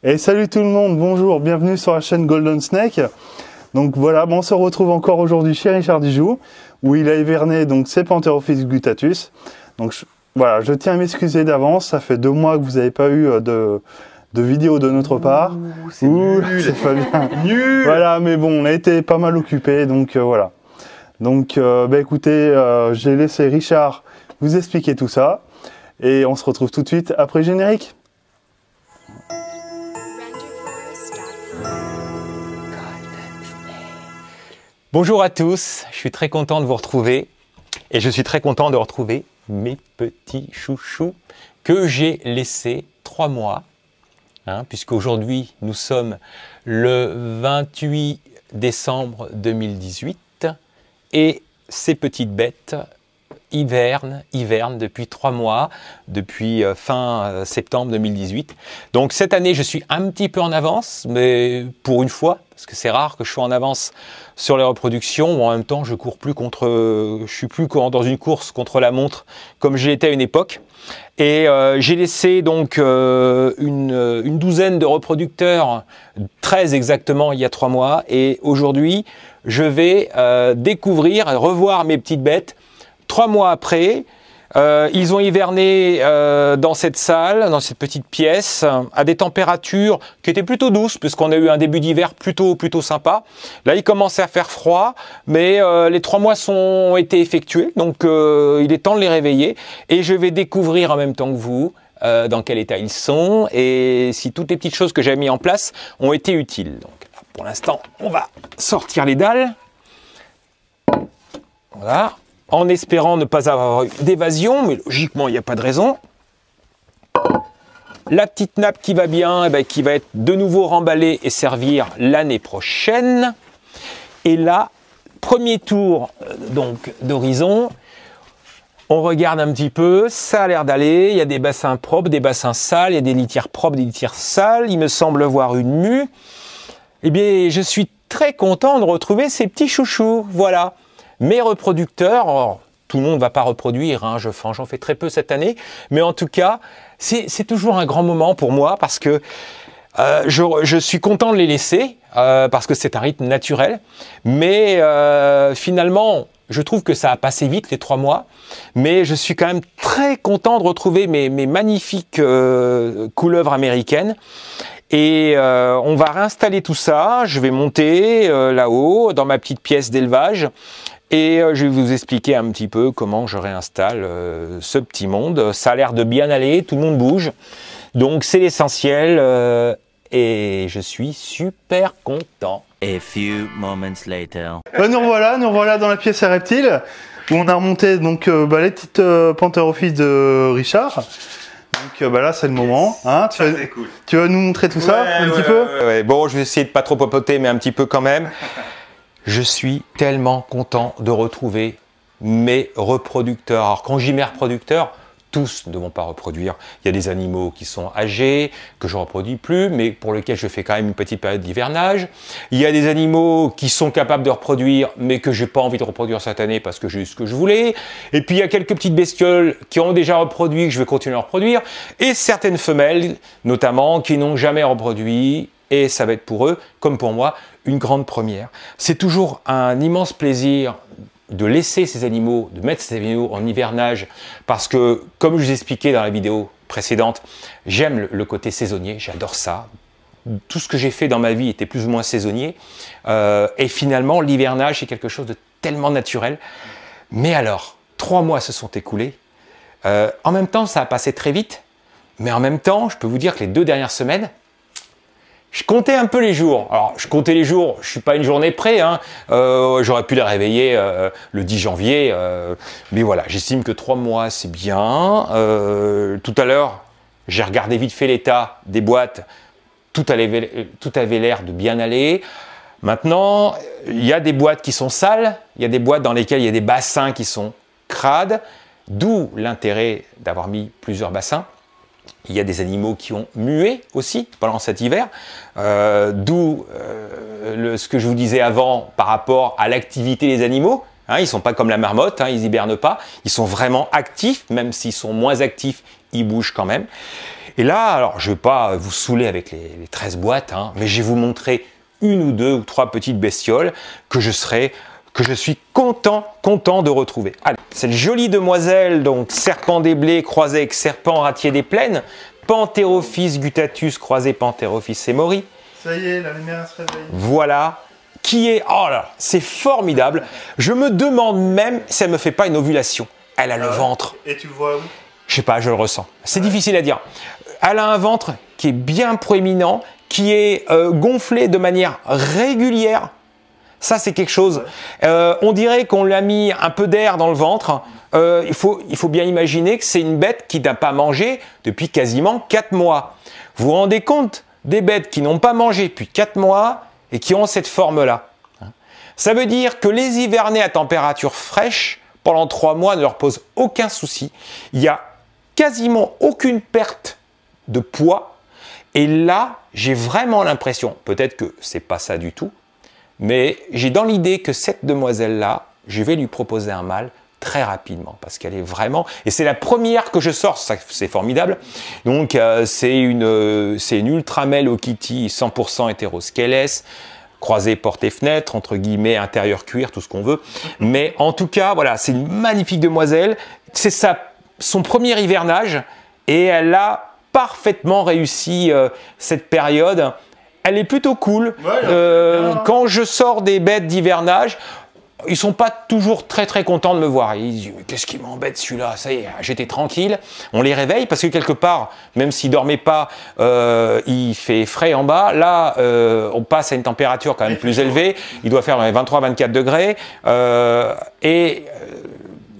Et salut tout le monde, bonjour, bienvenue sur la chaîne Golden Snake. Donc voilà, on se retrouve encore aujourd'hui chez Richard Dijoux, où il a hiverné donc ses Pantherophis guttatus. Donc voilà, je tiens à m'excuser d'avance, ça fait 2 mois que vous n'avez pas eu de vidéo de notre part. C'est nul, c'est pas bien. Nul. Voilà, mais bon, on a été pas mal occupés, donc voilà. Donc écoutez, j'ai laissé Richard vous expliquer tout ça, et on se retrouve tout de suite après le générique. Bonjour à tous, je suis très content de vous retrouver et je suis très content de retrouver mes petits chouchous que j'ai laissés 3 mois, puisqu'aujourd'hui nous sommes le 28 décembre 2018 et ces petites bêtes hivernent depuis 3 mois, depuis fin septembre 2018. Donc cette année, je suis un petit peu en avance, mais pour une fois, parce que c'est rare que je sois en avance sur les reproductions, ou en même temps, je suis plus dans une course contre la montre comme j'ai été à une époque. Et j'ai laissé donc une douzaine de reproducteurs, 13 exactement, il y a 3 mois. Et aujourd'hui, je vais découvrir et revoir mes petites bêtes. 3 mois après, ils ont hiverné dans cette salle, dans cette petite pièce, à des températures qui étaient plutôt douces, puisqu'on a eu un début d'hiver plutôt sympa. Là, il commençait à faire froid, mais les 3 mois ont été effectués, donc il est temps de les réveiller. Et je vais découvrir en même temps que vous dans quel état ils sont et si toutes les petites choses que j'avais mis en place ont été utiles. Donc, pour l'instant, on va sortir les dalles. Voilà. En espérant ne pas avoir d'évasion, mais logiquement, il n'y a pas de raison. La petite nappe qui va bien, qui va être de nouveau remballée et servir l'année prochaine. Et là, premier tour donc d'horizon. On regarde un petit peu, ça a l'air d'aller. Il y a des bassins propres, des bassins sales, il y a des litières propres, des litières sales. Il me semble voir une mue. Eh bien, je suis très content de retrouver ces petits chouchous. Voilà. Mes reproducteurs, alors, tout le monde ne va pas reproduire, j'en fais très peu cette année, mais en tout cas, c'est toujours un grand moment pour moi parce que je suis content de les laisser, parce que c'est un rythme naturel, mais finalement, je trouve que ça a passé vite les 3 mois, mais je suis quand même très content de retrouver mes magnifiques couleuvres américaines. Et on va réinstaller tout ça, je vais monter là-haut dans ma petite pièce d'élevage et je vais vous expliquer un petit peu comment je réinstalle ce petit monde. Ça a l'air de bien aller, tout le monde bouge, donc c'est l'essentiel et je suis super content. A few moments later. Nous revoilà dans la pièce à reptiles où on a remonté donc les petites Pantherophis de Richard. Donc là c'est le moment, tu vas nous montrer tout ça un petit peu. Ouais. Bon, je vais essayer de pas trop papoter, mais un petit peu quand même. Je suis tellement content de retrouver mes reproducteurs. Alors quand j'y mets reproducteurs, tous ne vont pas reproduire. Il y a des animaux qui sont âgés, que je ne reproduis plus, mais pour lesquels je fais quand même une petite période d'hivernage. Il y a des animaux qui sont capables de reproduire, mais que je n'ai pas envie de reproduire cette année parce que j'ai eu ce que je voulais. Et puis il y a quelques petites bestioles qui ont déjà reproduit, que je vais continuer à reproduire. Et certaines femelles, notamment, qui n'ont jamais reproduit. Et ça va être pour eux, comme pour moi, une grande première. C'est toujours un immense plaisir de laisser ces animaux, de mettre ces animaux en hivernage, parce que, comme je vous expliquais dans la vidéo précédente, j'aime le côté saisonnier, j'adore ça. Tout ce que j'ai fait dans ma vie était plus ou moins saisonnier, et finalement, l'hivernage, c'est quelque chose de tellement naturel. Mais alors, 3 mois se sont écoulés, en même temps, ça a passé très vite, mais en même temps, je peux vous dire que les 2 dernières semaines, je comptais un peu les jours. Alors, je comptais les jours, je suis pas une journée près, j'aurais pu les réveiller le 10 janvier, mais voilà, j'estime que 3 mois, c'est bien. Tout à l'heure, j'ai regardé vite fait l'état des boîtes, tout avait l'air de bien aller. Maintenant, il y a des boîtes qui sont sales, il y a des boîtes dans lesquelles il y a des bassins qui sont crades, d'où l'intérêt d'avoir mis plusieurs bassins. Il y a des animaux qui ont mué aussi pendant cet hiver, d'où ce que je vous disais avant par rapport à l'activité des animaux. Ils ne sont pas comme la marmotte, ils hibernent pas, ils sont vraiment actifs, même s'ils sont moins actifs, ils bougent quand même. Et là, alors je ne vais pas vous saouler avec les 13 boîtes, hein, mais je vais vous montrer une ou deux ou trois petites bestioles que je suis content de retrouver. Allez, cette jolie demoiselle, donc serpent des blés croisé avec serpent ratier des plaines, Pantherophis guttatus croisé Pantherophis semori. Ça y est, la lumière se réveille. Voilà, qui est, oh là, c'est formidable. Je me demande même si elle me fait pas une ovulation. Elle a le ventre. Et tu le vois où? Je sais pas, je le ressens. C'est difficile à dire. Elle a un ventre qui est bien proéminent, qui est gonflé de manière régulière. Ça, c'est quelque chose. On dirait qu'on lui a mis un peu d'air dans le ventre. Il faut bien imaginer que c'est une bête qui n'a pas mangé depuis quasiment 4 mois. Vous vous rendez compte des bêtes qui n'ont pas mangé depuis 4 mois et qui ont cette forme-là? Ça veut dire que les hivernés à température fraîche, pendant 3 mois, ne leur posent aucun souci. Il n'y a quasiment aucune perte de poids. Et là, j'ai vraiment l'impression, peut-être que c'est pas ça du tout, mais j'ai dans l'idée que cette demoiselle-là, je vais lui proposer un mâle très rapidement, parce qu'elle est vraiment... Et c'est la première que je sors, c'est formidable. Donc, c'est une Ultramel Okiti 100% hétéroscales, croisée porte et fenêtre, entre guillemets, intérieur cuir, tout ce qu'on veut. Mais en tout cas, voilà, c'est une magnifique demoiselle. C'est son premier hivernage, et elle a parfaitement réussi cette période. Elle est plutôt cool. Ouais, quand je sors des bêtes d'hivernage, ils sont pas toujours très contents de me voir. Ils disent qu'est-ce qui m'embête celui-là, ça y est, j'étais tranquille. On les réveille parce que quelque part, même s'ils dormaient pas, il fait frais en bas. Là, on passe à une température quand même plus élevée. Il doit faire 23-24 degrés. Je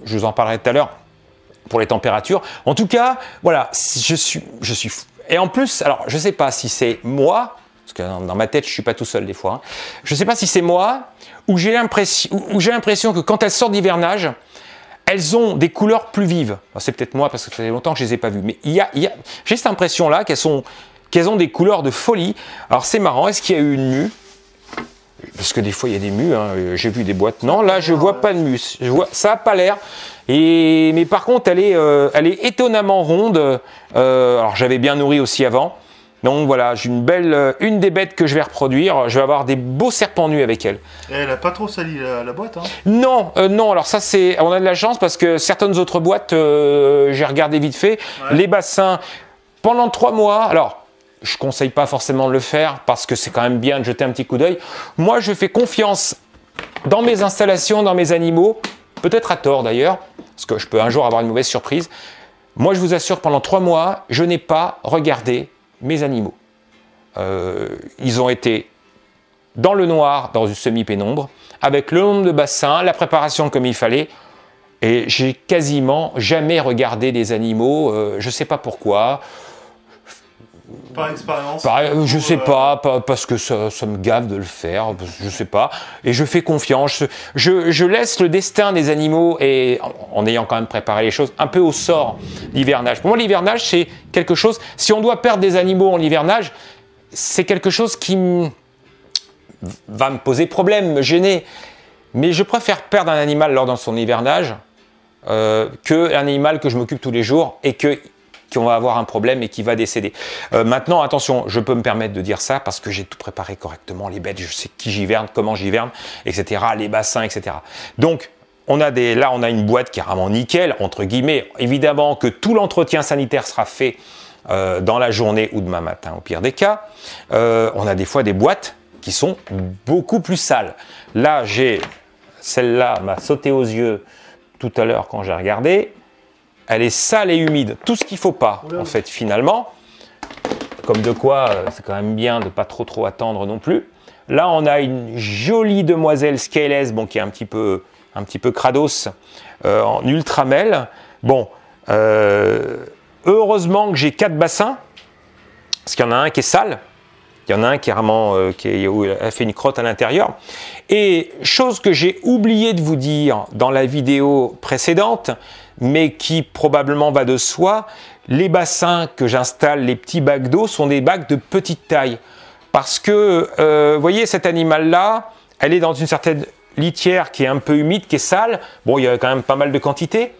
vous en parlerai tout à l'heure pour les températures. En tout cas, voilà, je suis fou. Et en plus, alors je sais pas si c'est moi, parce que dans ma tête, je suis pas tout seul des fois. Hein. Je sais pas si c'est moi ou j'ai l'impression que quand elles sortent d'hivernage, elles ont des couleurs plus vives. C'est peut-être moi parce que ça fait longtemps que je les ai pas vues. Mais j'ai cette impression-là qu'elles ont des couleurs de folie. Alors c'est marrant. Est-ce qu'il y a eu une mue? Parce que des fois il y a des mues. Hein. J'ai vu des boîtes. Non, là je vois pas de mue. Ça a pas l'air. Mais par contre, elle est étonnamment ronde. Alors j'avais bien nourri aussi avant. Donc voilà, j'ai une des bêtes que je vais reproduire. Je vais avoir des beaux serpents nus avec elle. Et elle n'a pas trop sali la boîte, hein? Non, non. Alors ça, on a de la chance parce que certaines autres boîtes, j'ai regardé vite fait. Ouais. Les bassins, pendant 3 mois. Alors, je conseille pas forcément de le faire parce que c'est quand même bien de jeter un petit coup d'œil. Moi, je fais confiance dans mes installations, dans mes animaux. Peut-être à tort d'ailleurs, parce que je peux un jour avoir une mauvaise surprise. Moi, je vous assure, pendant 3 mois, je n'ai pas regardé mes animaux. Ils ont été dans le noir, dans une semi-pénombre, avec le nombre de bassins, la préparation comme il fallait, et j'ai quasiment jamais regardé des animaux, je ne sais pas pourquoi. Par expérience? Je sais pas, parce que ça me gave de le faire, je sais pas. Et je fais confiance. Je laisse le destin des animaux, et en ayant quand même préparé les choses, un peu au sort d'hivernage. Pour moi, l'hivernage, c'est quelque chose... Si on doit perdre des animaux en hivernage, c'est quelque chose qui va me poser problème, me gêner. Mais je préfère perdre un animal lors de son hivernage qu'un animal que je m'occupe tous les jours et qu'on va avoir un problème et qui va décéder. Maintenant, attention, je peux me permettre de dire ça parce que j'ai tout préparé correctement, les bêtes, je sais qui j'hiverne, comment j'hiverne, etc., les bassins, etc. Donc, là, on a une boîte qui est vraiment nickel, entre guillemets. Évidemment que tout l'entretien sanitaire sera fait dans la journée ou demain matin, au pire des cas. On a des fois des boîtes qui sont beaucoup plus sales. Là, celle-là m'a sauté aux yeux tout à l'heure quand j'ai regardé. Elle est sale et humide, tout ce qu'il ne faut pas, en fait, finalement. Comme de quoi, c'est quand même bien de ne pas trop attendre non plus. Là, on a une jolie demoiselle scales, bon, qui est un petit peu crados, en ultramel. Bon, heureusement que j'ai 4 bassins, parce qu'il y en a un qui est sale. Il y en a un qui est vraiment, où elle a fait une crotte à l'intérieur. Et chose que j'ai oublié de vous dire dans la vidéo précédente, mais qui probablement va de soi, les bassins que j'installe, les petits bacs d'eau, sont des bacs de petite taille. Parce que, vous voyez, cet animal-là, elle est dans une certaine litière qui est un peu humide, qui est sale. Bon, il y a quand même pas mal de quantité.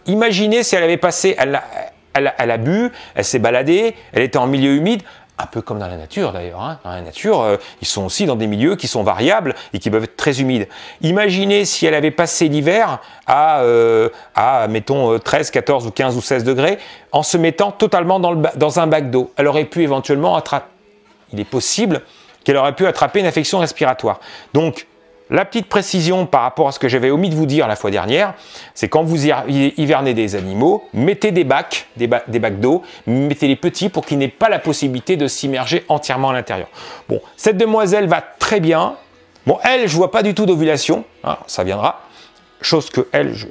Imaginez si elle avait passé, elle elle a bu, elle s'est baladée, elle était en milieu humide, un peu comme dans la nature d'ailleurs. Hein. Dans la nature, ils sont aussi dans des milieux qui sont variables et qui peuvent être très humides. Imaginez si elle avait passé l'hiver à mettons, 13, 14 ou 15 ou 16 degrés, en se mettant totalement dans un bac d'eau. Elle aurait pu éventuellement attraper, il est possible qu'elle aurait pu attraper une infection respiratoire. Donc, la petite précision par rapport à ce que j'avais omis de vous dire la fois dernière, c'est quand vous hivernez des animaux, mettez des bacs d'eau, mettez les petits pour qu'ils n'aient pas la possibilité de s'immerger entièrement à l'intérieur. Bon, cette demoiselle va très bien. Bon, elle, je vois pas du tout d'ovulation, hein, ça viendra. Chose que elle, je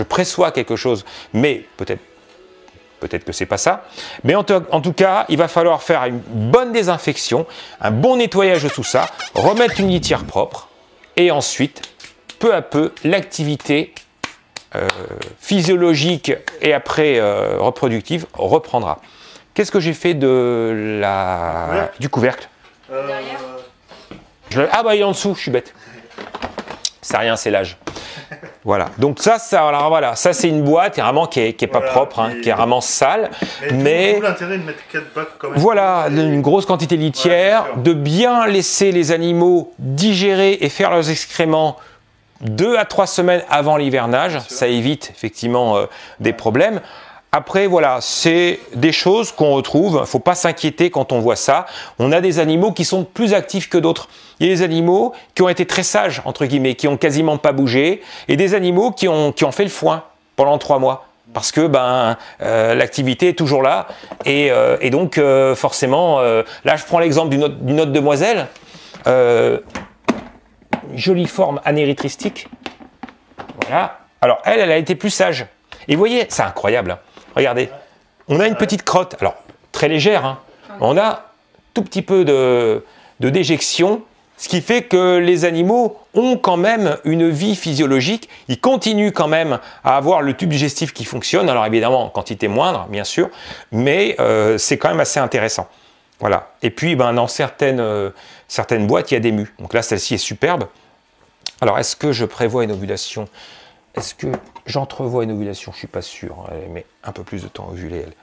pressois quelque chose, mais peut-être que c'est pas ça. Mais en tout cas, il va falloir faire une bonne désinfection, un bon nettoyage de tout ça, remettre une litière propre, et ensuite, peu à peu, l'activité physiologique et après reproductive reprendra. Qu'est-ce que j'ai fait du couvercle? Ah bah il est en dessous, je suis bête. C'est rien, c'est l'âge. Voilà, donc ça c'est une boîte vraiment qui est pas propre, hein, qui est vraiment sale. Mais l'intérêt de mettre 4 bacs quand même. Voilà, une grosse quantité de litière, de bien laisser les animaux digérer et faire leurs excréments 2 à 3 semaines avant l'hivernage. Ça évite effectivement des problèmes. Après, voilà, c'est des choses qu'on retrouve. Il ne faut pas s'inquiéter quand on voit ça. On a des animaux qui sont plus actifs que d'autres. Il y a des animaux qui ont été très sages, entre guillemets, qui ont quasiment pas bougé, et des animaux qui ont fait le foin pendant 3 mois. Parce que l'activité est toujours là. Et donc, forcément, là, je prends l'exemple d'une autre demoiselle. Jolie forme anérythristique. Voilà. Alors, elle a été plus sage. Et vous voyez, c'est incroyable. Hein. Regardez, on a une petite crotte, alors très légère, hein. On a tout petit peu de déjection, ce qui fait que les animaux ont quand même une vie physiologique, ils continuent quand même à avoir le tube digestif qui fonctionne, alors évidemment en quantité moindre, bien sûr, mais c'est quand même assez intéressant. Voilà. Et puis, dans certaines boîtes, il y a des mues. Donc là, celle-ci est superbe. Alors, est-ce que je prévois une ovulation ? Est-ce que j'entrevois une ovulation? Je ne suis pas sûr. Elle met un peu plus de temps à ovuler, elle.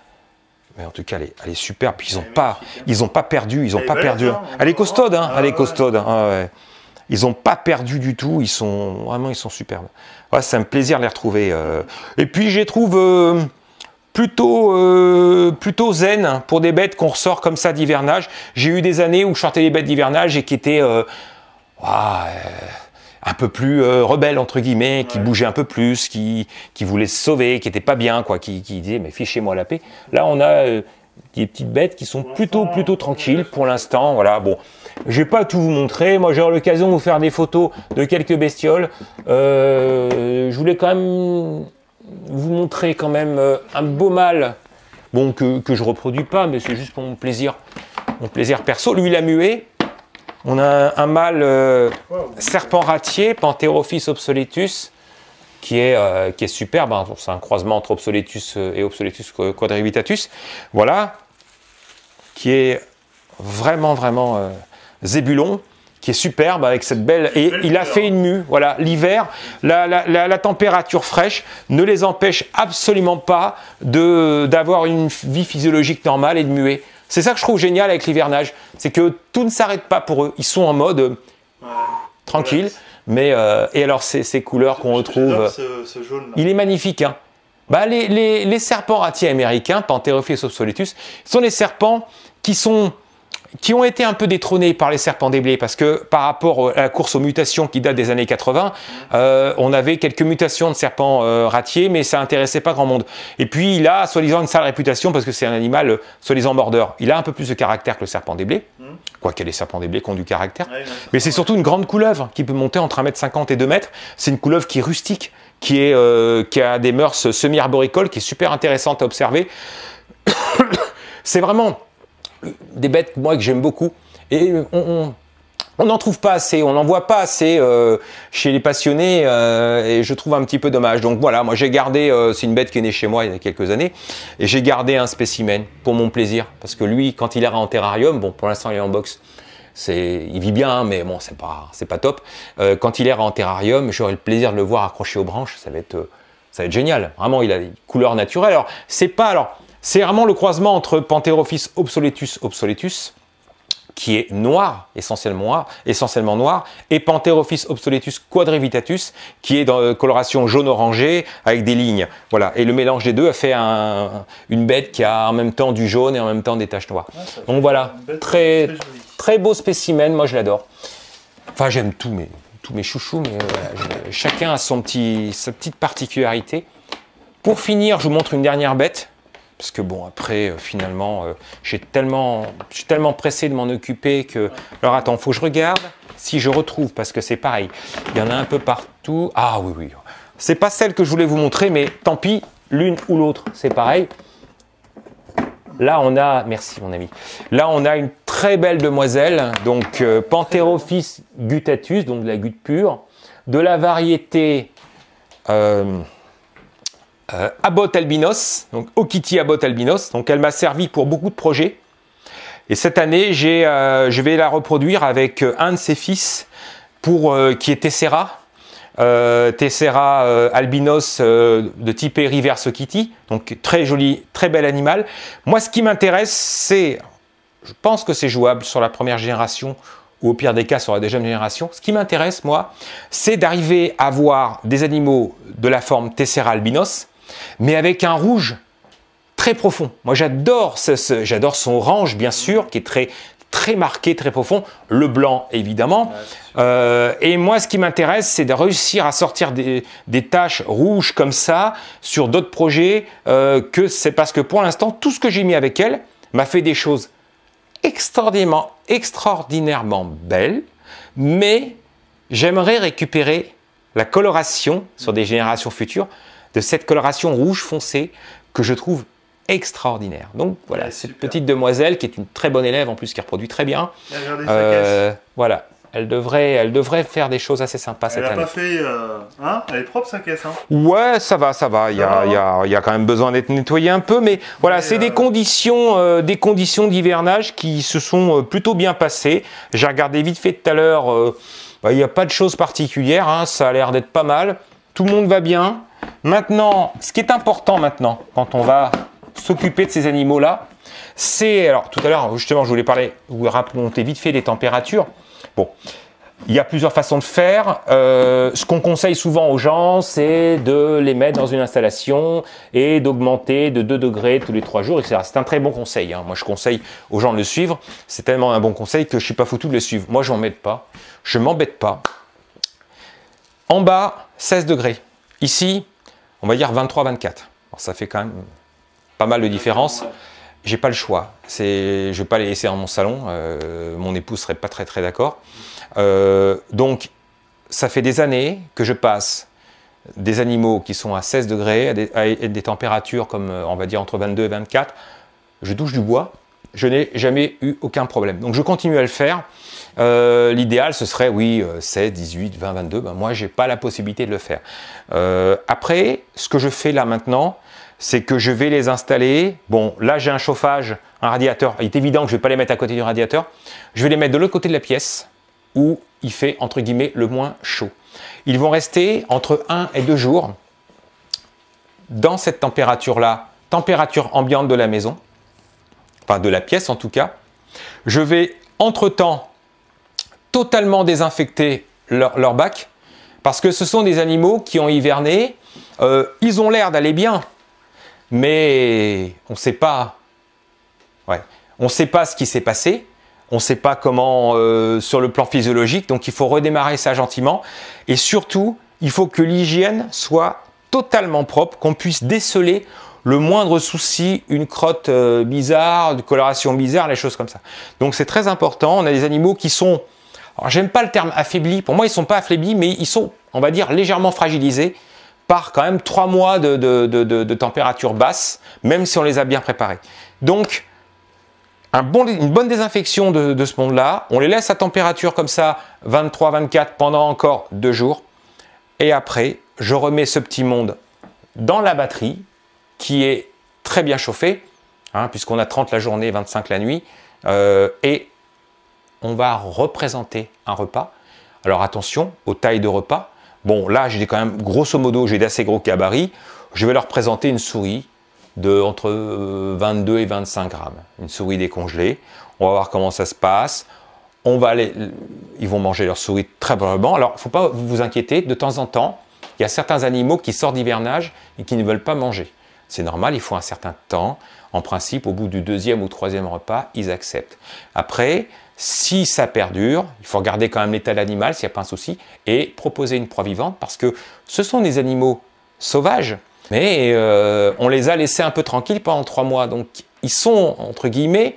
Mais en tout cas, elle est superbe. Puis ils ont pas perdu. Elle est costaude, hein. Elle est costaude. Ah, ouais. Ils n'ont pas perdu du tout. Ils sont superbes. Ouais, c'est un plaisir de les retrouver. Et puis, je les trouve plutôt zen pour des bêtes qu'on ressort comme ça d'hivernage. J'ai eu des années où je sortais les bêtes d'hivernage et qui étaient un peu plus rebelles, entre guillemets, qui bougeaient un peu plus, qui voulaient se sauver, qui n'étaient pas bien, quoi, qui disaient « mais fichez-moi la paix ». Là, on a des petites bêtes qui sont plutôt tranquilles pour l'instant. Voilà, bon, je vais pas tout vous montrer. Moi, j'aurai l'occasion de vous faire des photos de quelques bestioles. Je voulais quand même vous montrer quand même un beau mâle, bon, que je reproduis pas, mais c'est juste pour mon plaisir perso. Lui, il a mué. On a un mâle serpent ratier, Pantherophis obsoletus, qui est superbe. Hein. C'est un croisement entre Obsoletus et Obsoletus quadrivitatus. Voilà, qui est vraiment zébulon, qui est superbe avec cette belle. Et il a fait une mue. Voilà, l'hiver, la température fraîche ne les empêche absolument pas d'avoir une vie physiologique normale et de muer. C'est ça que je trouve génial avec l'hivernage, c'est que tout ne s'arrête pas pour eux. Ils sont en mode tranquille, mais et alors ces couleurs qu'on retrouve, ce jaune là. Il est magnifique. Hein. Les serpents ratiers américains, Pantherophis obsoletus, sont les serpents qui ont été un peu détrônés par les serpents des blés, parce que par rapport à la course aux mutations qui date des années 80, on avait quelques mutations de serpents ratiers, mais ça intéressait pas grand monde. Et puis il a soi-disant une sale réputation parce que c'est un animal soi-disant mordeur. Il a un peu plus de caractère que le serpent des blés, quoique les serpents des blés qui ont du caractère, mais c'est surtout une grande couleuvre qui peut monter entre 1,50 m et 2 m. C'est une couleuvre qui est rustique, qui a des mœurs semi-arboricoles, qui est super intéressante à observer. C'est vraiment des bêtes, moi, que j'aime beaucoup. Et on n'en trouve pas assez, on n'en voit pas assez chez les passionnés, et je trouve un petit peu dommage. Donc voilà, moi j'ai gardé, c'est une bête qui est née chez moi il y a quelques années, et j'ai gardé un spécimen pour mon plaisir. Parce que lui, quand il ira en terrarium, bon, pour l'instant il est en box, il vit bien, hein, mais bon, c'est pas top. Quand il ira en terrarium, j'aurai le plaisir de le voir accroché aux branches, ça va être Ça va être génial. Vraiment, il a des couleurs naturelles. Alors, c'est vraiment le croisement entre Pantherophis obsoletus obsoletus, qui est noir, essentiellement noir, et Pantherophis obsoletus quadrivitatus, qui est dans coloration jaune-orangé avec des lignes. Voilà. Et le mélange des deux a fait une bête qui a en même temps du jaune et en même temps des taches noires. Donc voilà, très beau spécimen, moi je l'adore. Enfin, j'aime tous mes chouchous, mais voilà, chacun a sa petite particularité. Pour finir, je vous montre une dernière bête. Parce que bon, après, finalement, je suis tellement pressé de m'en occuper que... Alors attends, il faut que je regarde si je retrouve, parce que c'est pareil. Il y en a un peu partout. Ah oui, oui. C'est pas celle que je voulais vous montrer, mais tant pis, l'une ou l'autre, c'est pareil. Là, on a... Merci, mon ami. Là, on a une très belle demoiselle, donc Pantherophis guttatus, donc de la goutte pure, de la variété... Abbot albinos, donc Okiti Abbot albinos, donc elle m'a servi pour beaucoup de projets. Et cette année, je vais la reproduire avec un de ses fils qui est Tessera, Tessera albinos de type reverse Okiti, donc très joli, très bel animal. Moi, ce qui m'intéresse, c'est, je pense que c'est jouable sur la première génération ou au pire des cas sur la deuxième génération. Ce qui m'intéresse, moi, c'est d'arriver à avoir des animaux de la forme Tessera albinos, mais avec un rouge très profond. Moi, j'adore son orange, bien sûr, qui est très marqué, très profond. Le blanc, évidemment. Et moi, ce qui m'intéresse, c'est de réussir à sortir des taches rouges comme ça sur d'autres projets. C'est parce que pour l'instant, tout ce que j'ai mis avec elle m'a fait des choses extraordinairement belles. Mais j'aimerais récupérer la coloration sur des générations futures de cette coloration rouge foncé que je trouve extraordinaire. Donc voilà, cette petite demoiselle qui est une très bonne élève en plus, qui reproduit très bien. Voilà, elle devrait faire des choses assez sympas cette année. Elle n'a pas fait... elle est propre sa caisse. Hein. Ouais, ça va. Il y a quand même besoin d'être nettoyé un peu, mais voilà, c'est des conditions d'hivernage qui se sont plutôt bien passées. J'ai regardé vite fait tout à l'heure, il n'y a pas de choses particulières, hein, ça a l'air d'être pas mal. Tout le monde va bien. Maintenant, ce qui est important maintenant, quand on va s'occuper de ces animaux-là, c'est... Alors, tout à l'heure, justement, je voulais vous raconter vite fait les températures. Bon, il y a plusieurs façons de faire. Ce qu'on conseille souvent aux gens, c'est de les mettre dans une installation et d'augmenter de 2 degrés tous les 3 jours, etc. C'est un très bon conseil. Hein. Moi, je conseille aux gens de le suivre. C'est tellement un bon conseil que je ne suis pas foutu de le suivre. Moi, je ne m'embête pas. En bas, 16 degrés. Ici, on va dire 23-24. Ça fait quand même pas mal de différence. J'ai pas le choix. Je ne vais pas les laisser dans mon salon. Mon épouse serait pas très d'accord. Donc, ça fait des années que je passe des animaux qui sont à 16 degrés, à des températures comme, on va dire, entre 22 et 24. Je touche du bois. Je n'ai jamais eu aucun problème. Donc, je continue à le faire. L'idéal, ce serait, oui, 16, 18, 20, 22. Ben, moi, je n'ai pas la possibilité de le faire. Après, ce que je fais là maintenant, c'est que je vais les installer. Bon, là, j'ai un chauffage, un radiateur. Il est évident que je ne vais pas les mettre à côté du radiateur. Je vais les mettre de l'autre côté de la pièce où il fait, entre guillemets, le moins chaud. Ils vont rester entre 1 et 2 jours dans cette température-là, température ambiante de la maison, enfin de la pièce en tout cas. Je vais, entre-temps, totalement désinfecter leur bac, parce que ce sont des animaux qui ont hiverné. Ils ont l'air d'aller bien, mais on ne sait pas. Ouais, on ne sait pas ce qui s'est passé. On ne sait pas comment sur le plan physiologique. Donc, il faut redémarrer ça gentiment. Et surtout, il faut que l'hygiène soit totalement propre, qu'on puisse déceler le moindre souci, une crotte bizarre, une coloration bizarre, les choses comme ça. Donc, c'est très important. On a des animaux qui sont... Alors, j'aime pas le terme affaibli. Pour moi, ils ne sont pas affaiblis, mais ils sont, on va dire, légèrement fragilisés par quand même 3 mois de température basse, même si on les a bien préparés. Donc, une bonne désinfection de ce monde-là. On les laisse à température comme ça, 23, 24, pendant encore 2 jours. Et après, je remets ce petit monde dans la batterie, qui est très bien chauffée, hein, puisqu'on a 30 la journée, 25 la nuit. Et on va représenter un repas. Alors attention aux tailles de repas. bon là j'ai quand même, grosso modo, j'ai d'assez gros gabarits, je vais leur présenter une souris de entre 22 et 25 grammes, une souris décongelée. On va voir comment ça se passe. Ils vont manger leur souris très probablement. Alors, il ne faut pas vous inquiéter, de temps en temps, il y a certains animaux qui sortent d'hivernage et qui ne veulent pas manger. C'est normal, il faut un certain temps. En principe, au bout du 2e ou 3e repas, ils acceptent. Après, si ça perdure, il faut regarder quand même l'état de l'animal, s'il n'y a pas un souci, et proposer une proie vivante, parce que ce sont des animaux sauvages, mais on les a laissés un peu tranquilles pendant 3 mois. Donc, ils sont, entre guillemets,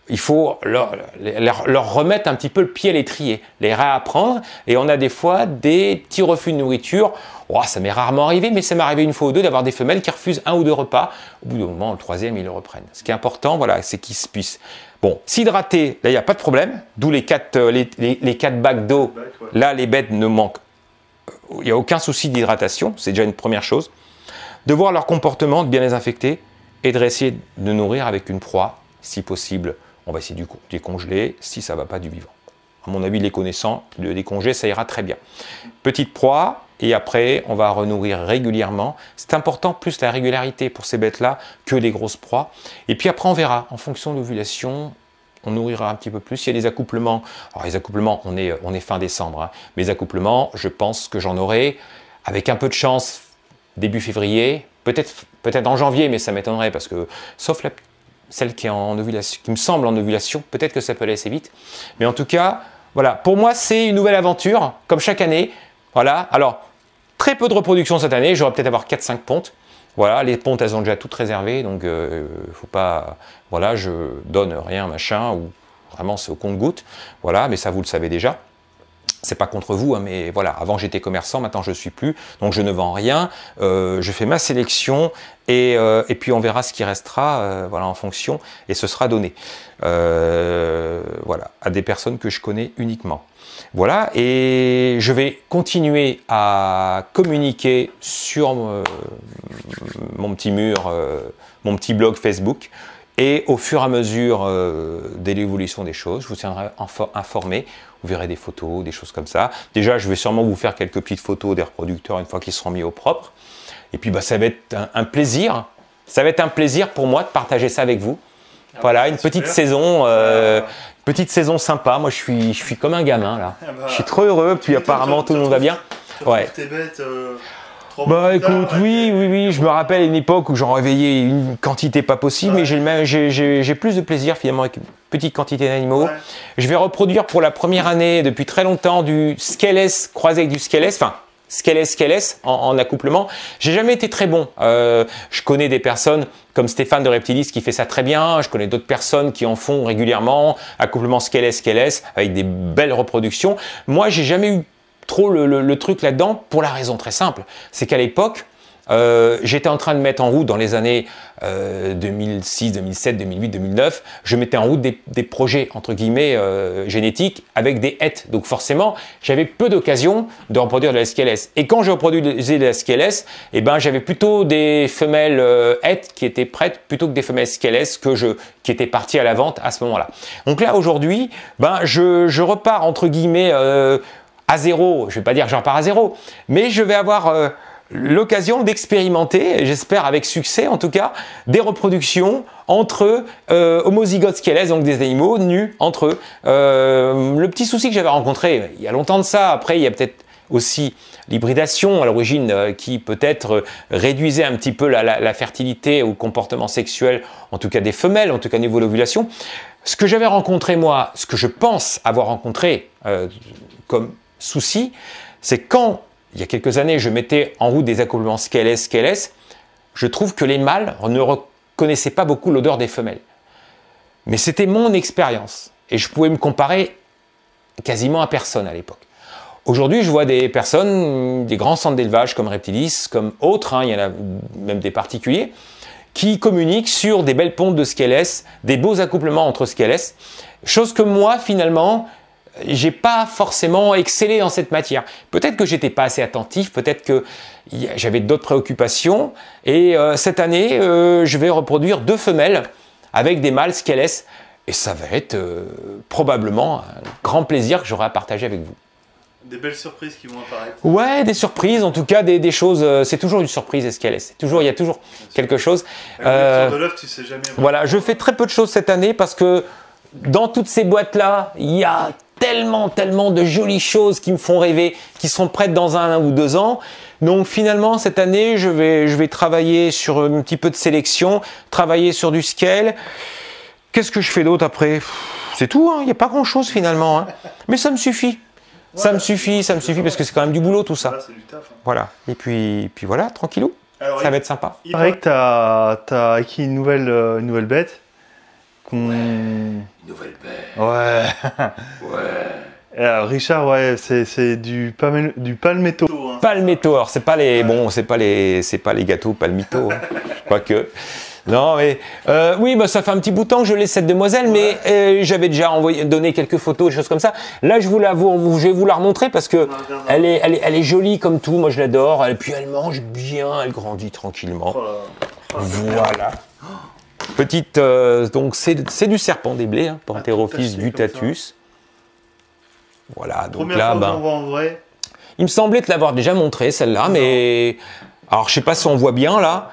il faut leur remettre un petit peu le pied à l'étrier, les réapprendre. Et on a des fois des petits refus de nourriture. Oh, ça m'est rarement arrivé, mais ça m'est arrivé une fois ou deux d'avoir des femelles qui refusent 1 ou 2 repas. Au bout d'un moment, le 3e, ils le reprennent. Ce qui est important, voilà, c'est qu'ils puissent. Bon, s'hydrater, là, il n'y a pas de problème. D'où les 4 bacs d'eau. Là, les bêtes ne manquent. Il n'y a aucun souci d'hydratation. C'est déjà une première chose. De voir leur comportement, de bien les infecter et de essayer de nourrir avec une proie, si possible. On va essayer de décongeler, si ça ne va pas, du vivant. À mon avis, les connaissant, le décongeler, ça ira très bien. Petite proie, et après, on va renourrir régulièrement. C'est important, plus la régularité pour ces bêtes-là, que les grosses proies. Et puis après, on verra, en fonction de l'ovulation, on nourrira un petit peu plus. Il y a des accouplements. Alors les accouplements, on est fin décembre. Hein. Mais les accouplements, je pense que j'en aurai, avec un peu de chance, début février, peut-être en janvier, mais ça m'étonnerait, parce que, sauf celle qui est en ovulation, qui me semble en ovulation, peut-être que ça peut aller assez vite. Mais en tout cas, voilà, pour moi, c'est une nouvelle aventure, comme chaque année. Voilà, alors, très peu de reproduction cette année, j'aurais peut-être avoir 4-5 pontes. Voilà, les pontes, elles ont déjà toutes réservées, donc faut pas, voilà, je donne rien, machin, ou vraiment c'est au compte-gouttes. Voilà, mais ça, vous le savez déjà. C'est pas contre vous, hein, mais voilà, avant j'étais commerçant, maintenant je ne suis plus, donc je ne vends rien, je fais ma sélection et puis on verra ce qui restera voilà, en fonction, et ce sera donné voilà, à des personnes que je connais uniquement. Voilà, et je vais continuer à communiquer sur mon petit mur, mon petit blog Facebook. Et au fur et à mesure de l'évolution des choses, je vous tiendrai informé. Vous verrez des photos, des choses comme ça. Déjà, je vais sûrement vous faire quelques petites photos des reproducteurs une fois qu'ils seront mis au propre. Et puis, bah, ça va être un plaisir. Ça va être un plaisir pour moi de partager ça avec vous. Ah voilà, bah, une petite saison, petite saison sympa. Moi, je suis comme un gamin là. Ah bah, je suis trop heureux. Puis apparemment, tout le monde va bien. Ouais. Tes bêtes. Bah écoute, oui, je me rappelle une époque où j'en réveillais une quantité pas possible, ouais. Mais j'ai plus de plaisir finalement avec une petite quantité d'animaux. Ouais. Je vais reproduire pour la première année depuis très longtemps du Skeles croisé avec du Skeles, enfin Skeles en accouplement. J'ai jamais été très bon. Je connais des personnes comme Stéphane de Reptilis qui fait ça très bien. Je connais d'autres personnes qui en font régulièrement, accouplement Skeles avec des belles reproductions. Moi, j'ai jamais eu trop le truc là-dedans pour la raison très simple, c'est qu'à l'époque, j'étais en train de mettre en route dans les années 2006, 2007, 2008, 2009, je mettais en route des projets entre guillemets génétiques avec des hêtes. Donc forcément, j'avais peu d'occasion de reproduire de la Skeles. Et quand je reproduisais de la Skeles, eh ben, j'avais plutôt des femelles hêtes qui étaient prêtes plutôt que des femelles Skeles qui étaient parties à la vente à ce moment-là. Donc là, aujourd'hui, ben, je repars entre guillemets à zéro, je ne vais pas dire que j'en repars à zéro, mais je vais avoir l'occasion d'expérimenter, j'espère avec succès en tout cas, des reproductions entre homozygotes Skeles, donc des animaux nus entre eux. Le petit souci que j'avais rencontré il y a longtemps de ça, après il y a peut-être aussi l'hybridation à l'origine qui peut-être réduisait un petit peu la fertilité ou le comportement sexuel, en tout cas des femelles, en tout cas au niveau de l'ovulation. Ce que j'avais rencontré moi, ce que je pense avoir rencontré comme souci, c'est quand, il y a quelques années, je mettais en route des accouplements Skeles, je trouve que les mâles ne reconnaissaient pas beaucoup l'odeur des femelles. Mais c'était mon expérience. Et je pouvais me comparer quasiment à personne à l'époque. Aujourd'hui, je vois des personnes, des grands centres d'élevage comme Reptilis, comme autres, hein, il y en a même des particuliers, qui communiquent sur des belles pontes de Skeles, des beaux accouplements entre Skeles, chose que moi, finalement, j'ai pas forcément excellé dans cette matière. Peut-être que j'étais pas assez attentif, peut-être que j'avais d'autres préoccupations. Et cette année, je vais reproduire 2 femelles avec des mâles Skeles. Et ça va être probablement un grand plaisir que j'aurai à partager avec vous. Des belles surprises qui vont apparaître. Ouais, des surprises, en tout cas des choses. C'est toujours une surprise SKLS. C'est toujours, il y a toujours quelque chose. Avec de l'œuf, tu sais jamais. Voilà, je fais très peu de choses cette année parce que dans toutes ces boîtes-là, il y a tellement de jolies choses qui me font rêver, qui seront prêtes dans 1 ou 2 ans. Donc finalement, cette année, je vais travailler sur un petit peu de sélection, travailler sur du scale. Qu'est-ce que je fais d'autre après? C'est tout, hein, il n'y a pas grand-chose finalement. Hein. Mais ça me suffit. Ça me suffit parce que c'est quand même du boulot tout ça. Voilà, c'est du taf. Hein. Voilà, et puis voilà, tranquillou. Alors, ça va être sympa. Il paraît que tu as acquis une nouvelle bête. Nouvelle bête. Ouais. Ouais. Alors, Richard, ouais, c'est du palmetto. Hein. Palmetto, alors c'est pas les gâteaux palmito, hein. Quoique. Non mais oui, bah ça fait un petit bout de temps que je laisse cette demoiselle, mais j'avais déjà donné quelques photos, des choses comme ça. Là, je vais vous la remontrer parce que elle est jolie comme tout. Moi, je l'adore. Et puis elle mange bien, elle grandit tranquillement. Voilà. Petite, donc c'est du serpent des blés, hein, Pantherophis guttatus. Voilà. Donc première là, fois qu'on voit en vrai. Il me semblait te l'avoir déjà montré celle-là, mais alors je sais pas si on voit bien là.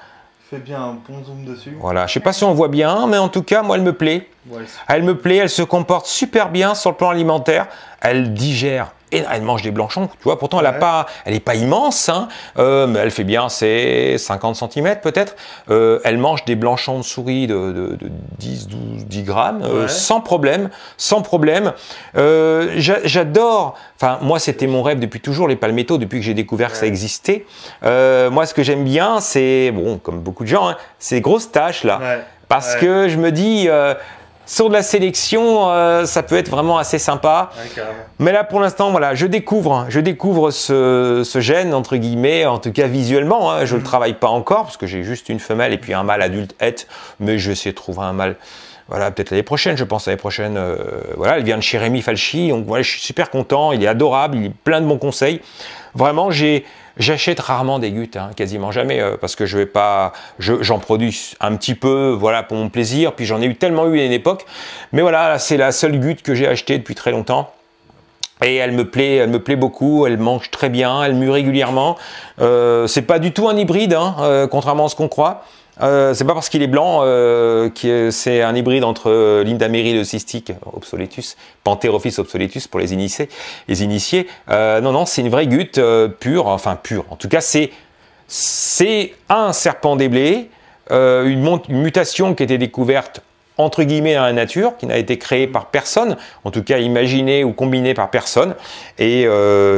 Fais bien un bon zoom dessus. Voilà, je sais pas si on voit bien, mais en tout cas, moi, elle me plaît. Ouais, elle me plaît, elle se comporte super bien sur le plan alimentaire. Elle digère et elle mange des blanchons. Tu vois, pourtant, elle n'est pas immense, hein, mais elle fait bien, c'est 50 cm peut-être. Elle mange des blanchons de souris de 10, 12, 10 grammes, sans problème, sans problème. J'adore, enfin, moi, c'était mon rêve depuis toujours, les palmettos, depuis que j'ai découvert que ça existait. Moi, ce que j'aime bien, c'est, bon, comme beaucoup de gens, hein, ces grosses taches là. Parce que je me dis, sur de la sélection, ça peut être vraiment assez sympa. Mais là, pour l'instant, voilà, je découvre ce gène, entre guillemets, en tout cas visuellement. Hein, je ne le travaille pas encore, parce que j'ai juste une femelle et puis un mâle adulte het, mais je vais essayer de trouver un mâle. Voilà, peut-être l'année prochaine, je pense l'année prochaine. Voilà, elle vient de chez Rémi Falchi, donc voilà, je suis super content, il est adorable, il est plein de bons conseils. Vraiment, j'achète rarement des gutes, hein, quasiment jamais, parce que j'en produis un petit peu, voilà, pour mon plaisir. Puis j'en ai tellement eu à une époque, mais voilà, c'est la seule gute que j'ai achetée depuis très longtemps. Et elle me plaît beaucoup. Elle mange très bien, elle mue régulièrement. C'est pas du tout un hybride, hein, contrairement à ce qu'on croit. C'est pas parce qu'il est blanc c'est un hybride entre l'Indamérie cystique obsoletus, Pantherophis obsoletus pour les initiés. Non, c'est une vraie gute pure, enfin pure. En tout cas, c'est un serpent des blés, une mutation qui a été découverte entre guillemets dans la nature, qui n'a été créée par personne, en tout cas imaginée ou combinée par personne. Et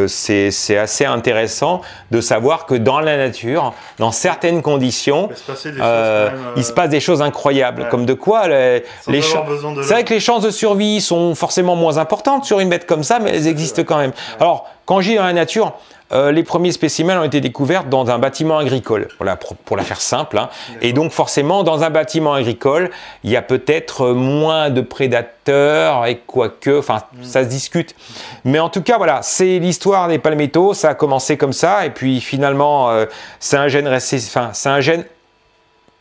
c'est assez intéressant de savoir que dans la nature, dans certaines conditions, il se passe des choses incroyables. Comme de quoi, c'est vrai que les chances de survie sont forcément moins importantes sur une bête comme ça, mais elles existent quand même. Alors, quand je dis dans la nature, les premiers spécimens ont été découverts dans un bâtiment agricole, voilà, pour la faire simple. Hein. Et donc forcément, dans un bâtiment agricole, il y a peut-être moins de prédateurs, et quoique, enfin, ça se discute. Mais en tout cas, voilà, c'est l'histoire des palmettos, ça a commencé comme ça, et puis finalement, c'est un gène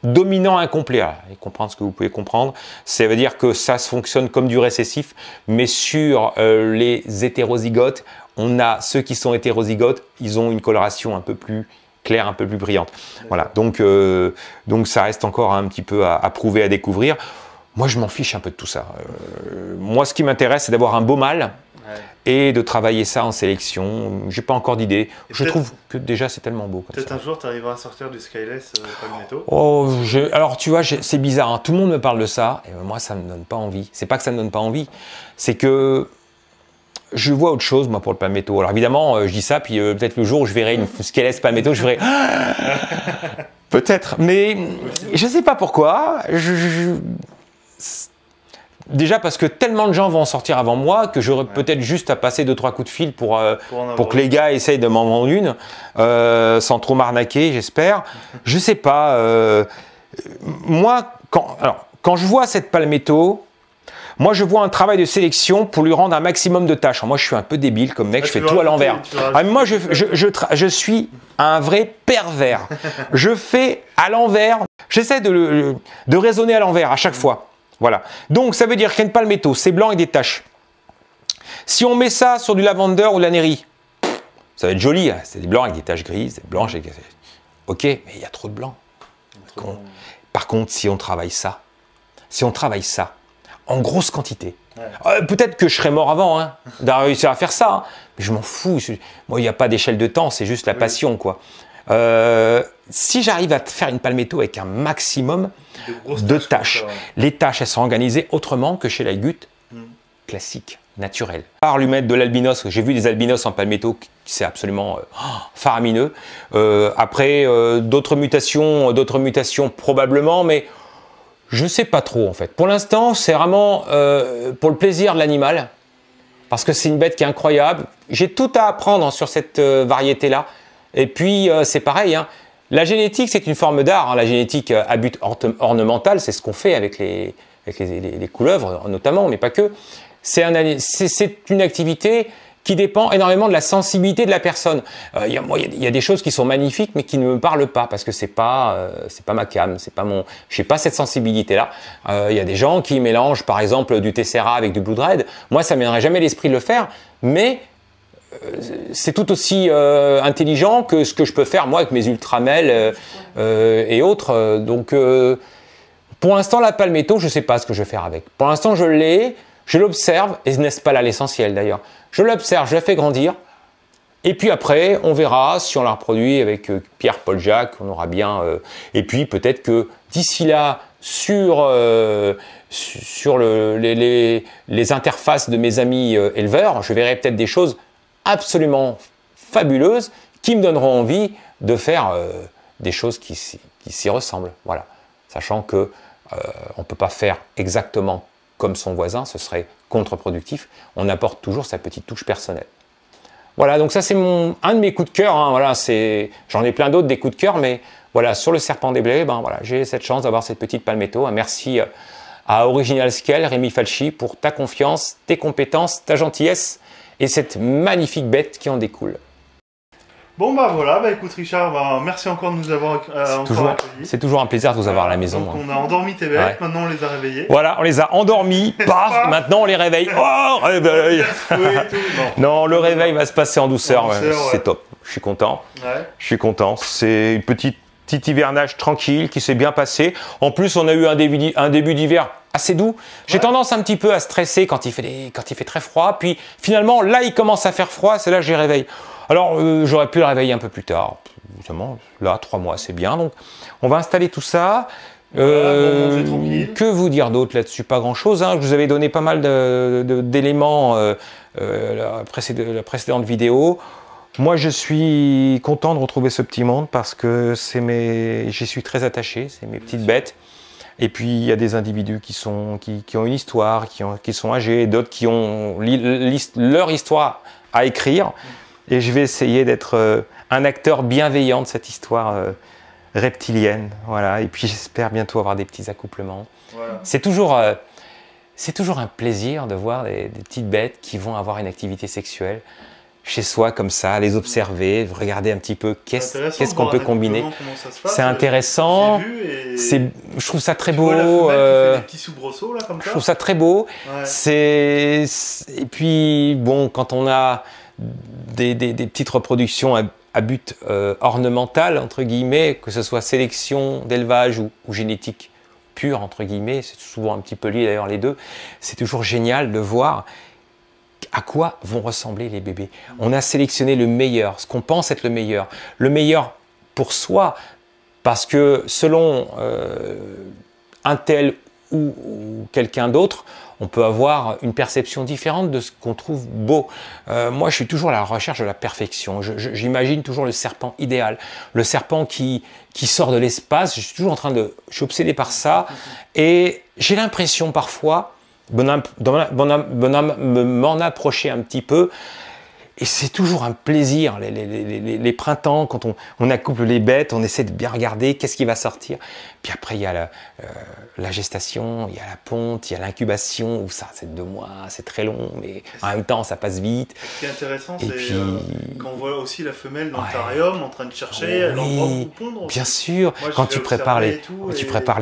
dominant incomplet. Et comprendre ce que vous pouvez comprendre, ça veut dire que ça se fonctionne comme du récessif, mais sur les hétérozygotes, on a ceux qui sont hétérozygotes, ils ont une coloration un peu plus claire, un peu plus brillante. Voilà, donc ça reste encore un petit peu à prouver, à découvrir. Moi, je m'en fiche un peu de tout ça. Moi, ce qui m'intéresse, c'est d'avoir un beau mâle et de travailler ça en sélection. J'ai pas encore d'idée. Je trouve que déjà, c'est tellement beau. Peut-être un jour, tu arriveras à sortir du Skyless palmetto. Alors, tu vois, c'est bizarre. Hein. Tout le monde me parle de ça. Et moi, ça me donne pas envie. C'est pas que ça me donne pas envie. C'est que je vois autre chose, moi, pour le palmetto. Alors, évidemment, je dis ça, puis peut-être le jour où je verrai une Skyless palmetto, je ferai... Peut-être, mais je sais pas pourquoi. Déjà parce que tellement de gens vont en sortir avant moi que j'aurais peut-être juste à passer 2-3 coups de fil pour que les gars essayent de m'en vendre une, sans trop m'arnaquer, j'espère. Je sais pas. Moi, quand je vois cette palmetto, moi, je vois un travail de sélection pour lui rendre un maximum de tâches. Alors, moi, je suis un peu débile comme mec, je fais tout à l'envers. Moi, je suis un vrai pervers. Je fais à l'envers. J'essaie de raisonner à l'envers à chaque fois. Voilà. Donc, ça veut dire qu'il y a une palmetto, c'est blanc et des taches. Si on met ça sur du lavender ou de la neri, Ça va être joli, hein. C'est des blancs avec des taches grises, des blanches avec... Ok, mais il y a trop de blanc. Par contre, si on travaille ça, en grosse quantité, peut-être que je serais mort avant hein, d'avoir réussi à faire ça, hein, mais je m'en fous. Moi, il n'y a pas d'échelle de temps, c'est juste la passion, quoi. Si j'arrive à faire une palmetto avec un maximum de tâches, les tâches, elles sont organisées autrement que chez la goutte classique, naturelle. Par lui mettre de l'albinos, j'ai vu des albinos en palmetto, c'est absolument faramineux. Après, d'autres mutations probablement, mais je sais pas trop en fait. Pour l'instant, c'est vraiment pour le plaisir de l'animal, parce que c'est une bête qui est incroyable. J'ai tout à apprendre sur cette variété-là. Et puis, c'est pareil, hein. La génétique, c'est une forme d'art. Hein. La génétique à but ornemental, c'est ce qu'on fait avec les couleuvres, notamment, mais pas que. C'est une activité qui dépend énormément de la sensibilité de la personne. Il y a des choses qui sont magnifiques, mais qui ne me parlent pas, parce que c'est pas ma came, je n'ai pas cette sensibilité-là. Il y a des gens qui mélangent, par exemple, du Tessera avec du Blood Red. Moi, ça ne m'aimerait jamais l'esprit de le faire, mais c'est tout aussi intelligent que ce que je peux faire moi avec mes ultramels et autres. Donc, pour l'instant, la palmetto, je ne sais pas ce que je vais faire avec. Pour l'instant, je l'ai, je l'observe, et n'est-ce pas là l'essentiel d'ailleurs. Je l'observe, je la fais grandir, et puis après, on verra si on la reproduit avec Pierre-Paul Jacques, on aura bien. Et puis peut-être que d'ici là, sur les interfaces de mes amis éleveurs, je verrai peut-être des choses absolument fabuleuses qui me donneront envie de faire des choses qui s'y ressemblent. Voilà. Sachant que on ne peut pas faire exactement comme son voisin, ce serait contre-productif. On apporte toujours sa petite touche personnelle. Voilà, donc ça c'est un de mes coups de cœur. Hein, voilà, j'en ai plein d'autres des coups de cœur, mais voilà, sur le serpent des blés, ben, voilà, j'ai cette chance d'avoir cette petite palmetto. Merci à Original Scale, Rémi Falchi, pour ta confiance, tes compétences, ta gentillesse et cette magnifique bête qui en découle. Bon bah voilà, bah écoute Richard, bah, merci encore de nous avoir accueillis. C'est toujours un plaisir de vous avoir à la maison. Donc on a endormi tes bêtes, maintenant on les a réveillés. Voilà, on les a endormis, paf, maintenant on les réveille. Oh, réveil. Non, le réveil va se passer en douceur, c'est top, je suis content. Je suis content, c'est une petit hivernage tranquille qui s'est bien passé. En plus, on a eu un début d'hiver assez doux. J'ai tendance un petit peu à stresser quand il fait très froid, puis finalement, là il commence à faire froid, c'est là que je les réveille. Alors, j'aurais pu le réveiller un peu plus tard. Évidemment, là, 3 mois, c'est bien. Donc, on va installer tout ça. Que vous dire d'autre là-dessus? Pas grand-chose. Hein. Je vous avais donné pas mal d'éléments la précédente vidéo. Moi, je suis content de retrouver ce petit monde parce que j'y suis très attaché. C'est mes petites bêtes. Et puis, il y a des individus qui ont une histoire, qui sont âgés, d'autres qui ont leur histoire à écrire. Et je vais essayer d'être un acteur bienveillant de cette histoire reptilienne. Voilà. Et puis j'espère bientôt avoir des petits accouplements. Voilà. C'est toujours un plaisir de voir des petites bêtes qui vont avoir une activité sexuelle chez soi comme ça, les observer, regarder un petit peu qu'est-ce qu'on peut combiner. C'est intéressant. Je trouve ça très beau. Des petits soubresauts là comme ça. Je trouve ça très beau. Ouais. Et puis bon, quand on a des petites reproductions à but ornemental, entre guillemets, que ce soit sélection d'élevage ou génétique pure, entre guillemets, c'est souvent un petit peu lié d'ailleurs les deux, c'est toujours génial de voir à quoi vont ressembler les bébés. On a sélectionné le meilleur, ce qu'on pense être le meilleur pour soi, parce que selon un tel ou quelqu'un d'autre, on peut avoir une perception différente de ce qu'on trouve beau. Moi, je suis toujours à la recherche de la perfection. J'imagine toujours le serpent idéal, le serpent qui sort de l'espace. Je suis obsédé par ça. Et j'ai l'impression parfois m'en approcher un petit peu. Et c'est toujours un plaisir, les printemps, quand on accouple les bêtes, on essaie de bien regarder qu'est-ce qui va sortir. Puis après, il y a la gestation, il y a la ponte, il y a l'incubation, où ça, c'est 2 mois, c'est très long, mais en même temps, ça passe vite. Ce qui est intéressant, c'est qu'on voit aussi la femelle dans le terrarium en train de chercher l'endroit où pondre. Bien sûr, moi, quand tu prépares les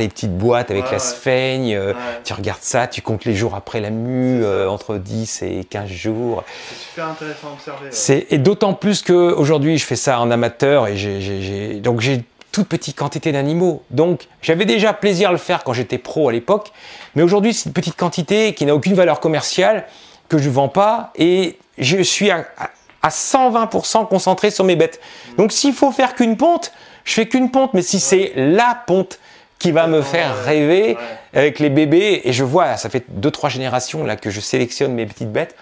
petites boîtes avec la sphaigne, tu regardes ça, tu comptes les jours après la mue, entre 10 et 15 jours. C'est super intéressant. conserver. Et d'autant plus qu'aujourd'hui, je fais ça en amateur et donc j'ai toute petite quantité d'animaux. Donc, j'avais déjà plaisir à le faire quand j'étais pro à l'époque. Mais aujourd'hui, c'est une petite quantité qui n'a aucune valeur commerciale, que je ne vends pas. Et je suis à 120% concentré sur mes bêtes. Donc, s'il faut faire qu'une ponte, je fais qu'une ponte. Mais si c'est la ponte qui va me faire rêver avec les bébés, et je vois, ça fait 2-3 générations là que je sélectionne mes petites bêtes.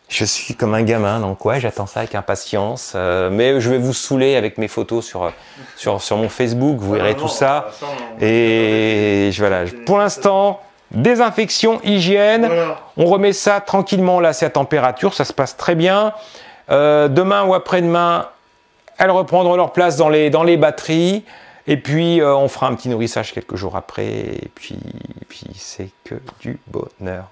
Je suis comme un gamin, donc ouais, j'attends ça avec impatience. Mais je vais vous saouler avec mes photos sur mon Facebook, vous verrez tout ça. Et voilà, pour l'instant, désinfection, hygiène. Voilà. On remet ça tranquillement là, c'est à température, ça se passe très bien. Demain ou après-demain, elles reprendront leur place dans les batteries. Et puis, on fera un petit nourrissage quelques jours après. Et puis c'est que du bonheur.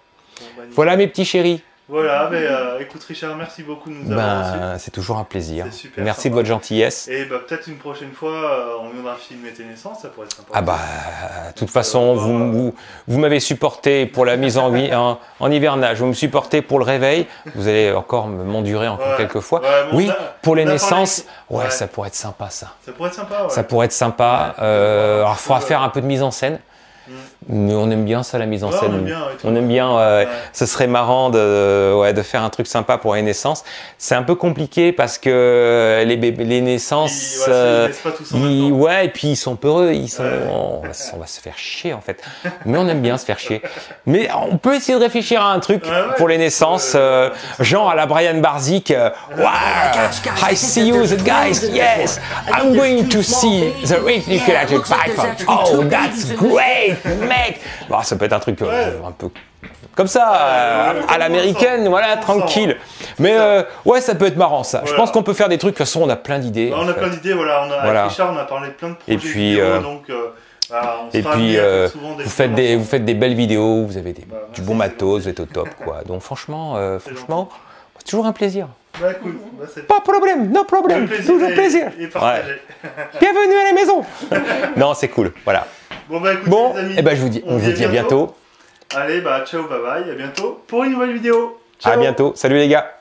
Bon, voilà mes petits chéris. Voilà, mais écoute Richard, merci beaucoup de nous avoir reçus. C'est toujours un plaisir. C'est super Merci sympa. de votre gentillesse. Et bah, peut-être une prochaine fois, on viendra filmer tes naissances, ça pourrait être sympa. Ah bah, de toute façon, vous m'avez supporté pour la mise en hivernage, vous me supportez pour le réveil, vous allez encore m'endurer encore quelques fois. Bon, oui, pour les naissances, ouais, ça pourrait être sympa ça. Ça pourrait être sympa, ouais. Ça pourrait être sympa. Alors, il faudra faire un peu de mise en scène. Mais on aime bien ça, la mise en scène. On aime bien. Ce serait marrant de faire un truc sympa pour les naissances. C'est un peu compliqué parce que les naissances, ils naissent pas tous en même temps. et puis ils sont peureux. On va se faire chier en fait. Mais on aime bien se faire chier. Mais on peut essayer de réfléchir à un truc pour les naissances, genre à la Brian Barzik. Wow, I see you, the guys. Yes, I'm going to see the reticulated python. Oh, that's great. Mec, bon, ça peut être un truc un peu comme ça, à l'américaine, voilà, tranquille. Mais ouais, ça peut être marrant ça. Voilà. Je pense qu'on peut faire des trucs. De toute façon, on a plein d'idées. On a plein d'idées, voilà. Avec Richard, on a parlé de plein de projets. Et puis, vidéo, donc, voilà, vous faites des belles vidéos, vous avez du bon matos, vous êtes au top, quoi. Donc franchement, c'est toujours un plaisir. Bah, cool. Bah, pas de problème, no problème, toujours plaisir. Bienvenue à la maison. Non, c'est cool, voilà. Bon, bah écoutez, les amis, et ben, on vous dit à bientôt. Allez, bah ciao, bye bye, à bientôt pour une nouvelle vidéo. Ciao. À bientôt, salut les gars.